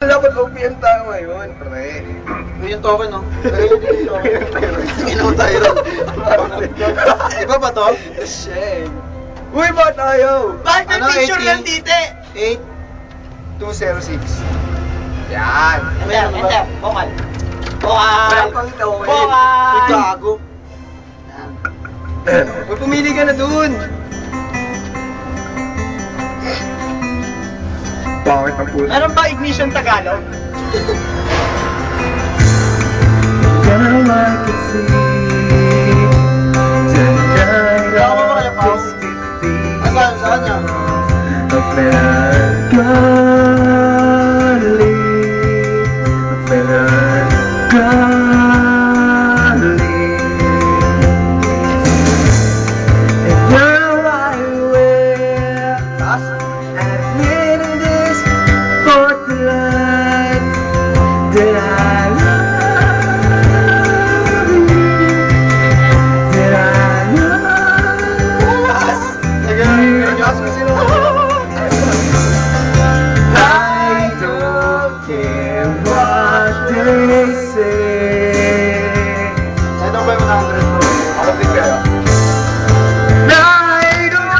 Dapat OPM tayo ngayon, pre. Yung token, no? Ginawa tayo ron. Iba ba to? Shame. Uy, ba tayo? Bakit may Ano, picture 18? ng tite? 8206. Yan. Enter, enter. Bokal. Walang Bokal. pang token. Bokal. Uy, gago. Uy, pumili ka na dun. Bakit ang puso? Meron ba ignition Tagalog? Now I can see tonight Baka mo ba kaya, Pao? Asan? Saan niya? the plan